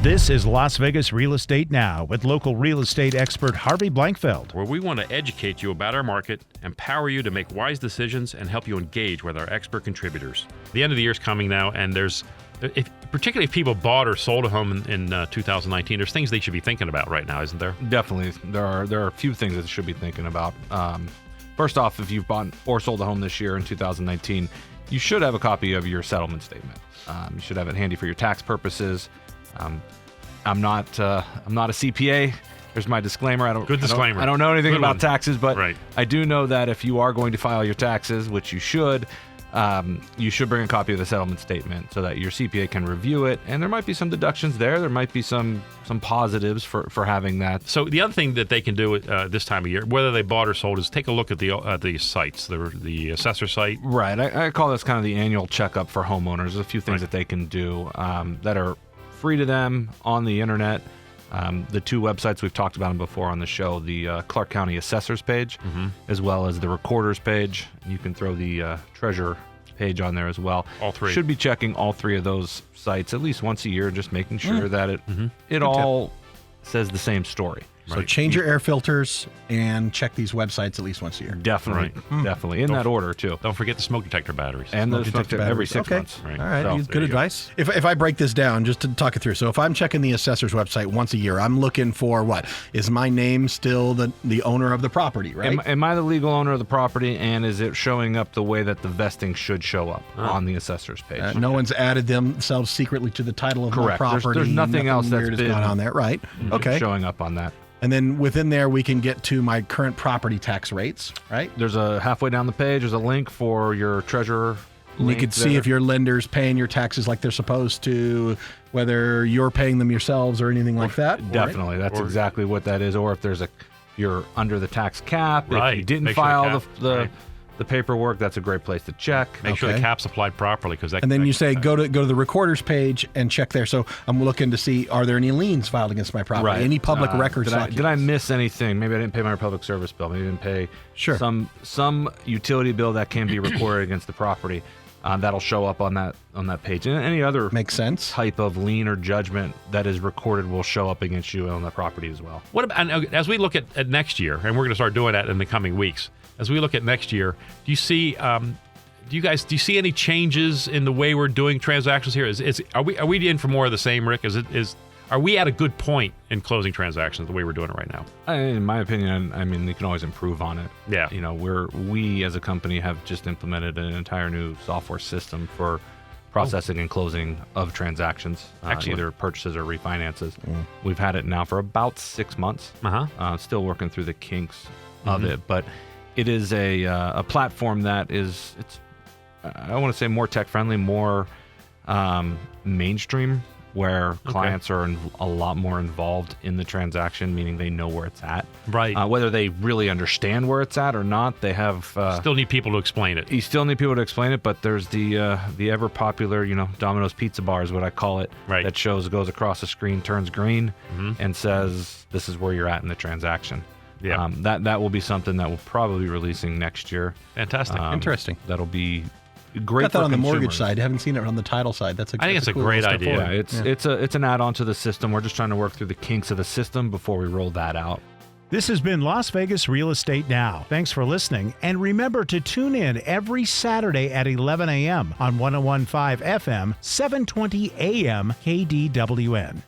This is Las Vegas Real Estate Now with local real estate expert Harvey Blankfeld. Where we want to educate you about our market, empower you to make wise decisions, and help you engage with our expert contributors. The end of the year is coming now, and particularly if people bought or sold a home in 2019, there's things they should be thinking about right now, isn't there? Definitely. There are a few things that they should be thinking about. First off, if you've bought or sold a home this year in 2019, you should have a copy of your settlement statement. You should have it handy for your tax purposes. I'm not a CPA. There's my disclaimer. Good disclaimer. I don't know anything Good about one. taxes, but Right. I do know that if you are going to file your taxes, which you should bring a copy of the settlement statement so that your CPA can review it. And there might be some deductions there. There might be some positives for having that. So the other thing that they can do this time of year, whether they bought or sold, is take a look at the sites, the assessor site. Right. I call this kind of the annual checkup for homeowners. There's a few things that they can do that are free to them on the internet. The two websites we've talked about them before on the show, the Clark County Assessors page, as well as the Recorders page. You can throw the Treasurer page on there as well. All three. Should be checking all three of those sites at least once a year, just making sure that it all says the same story. So change your air filters and check these websites at least once a year. Definitely. Definitely. In that order, too. Don't forget the smoke detector batteries. And the Smoke smoke detector every batteries. 6 Okay. months. Right. All right, So, good there you go. advice. If I break this down, just to talk it through. So if I'm checking the assessor's website once a year, I'm looking for what? Is my name still the owner of the property, right? Am I the legal owner of the property, and is it showing up the way that the vesting should show up on the assessor's page? No one's added themselves secretly to the title of Correct. my property. There's nothing else that's weird has been gone on there, right? Okay. Showing up on that. And then within there, we can get to my current property tax rates, right? There's a halfway down the page. There's a link for your treasurer. You could see if your lender's paying your taxes like they're supposed to, whether you're paying them yourselves or anything like that. Definitely, that's exactly what that is. Or if you're under the tax cap, Right. if you didn't Make sure file the cap- the paperwork, that's a great place to check. Make sure the Okay. cap's applied properly, because that. And then that- you say go to the recorder's page and check there. So I'm looking to see, are there any liens filed against my property? Right. Any public records Did I documents? miss anything? Maybe I didn't pay my public service bill. Maybe I didn't pay Sure. some utility bill that can be recorded against the property. That'll show up on that page. And any other Makes sense. type of lien or judgment that is recorded will show up against you on the property as well. What about, and as we look at next year, and we're going to start doing that in the coming weeks, as we look at next year, do you see see any changes in the way we're doing transactions here? Are we in for more of the same, Rick? Are we at a good point in closing transactions the way we're doing it right now? In my opinion, I mean, you can always improve on it. Yeah. You know, we as a company have just implemented an entire new software system for processing and closing of transactions, either purchases or refinances. We've had it now for about 6 months. Still working through the kinks of it, but it is a platform that it's I want to say more tech friendly, more mainstream, where clients are a lot more involved in the transaction, meaning they know where it's at. Right. Whether they really understand where it's at or not, they have Still need people to explain it. you still need people to explain it, but there's the ever popular, Domino's pizza bar is what I call it. Right. That goes across the screen, turns green, and says this is where you're at in the transaction. Yeah. That will be something that we'll probably be releasing next year. Fantastic. Interesting. That'll be great Got that for on the mortgage consumers. side. Haven't seen it on the title side. I think it's a cool great little step idea. forward. Yeah, it's an add-on to the system. We're just trying to work through the kinks of the system before we roll that out. This has been Las Vegas Real Estate Now. Thanks for listening. And remember to tune in every Saturday at 11 a.m. on 101.5 FM, 720 AM KDWN.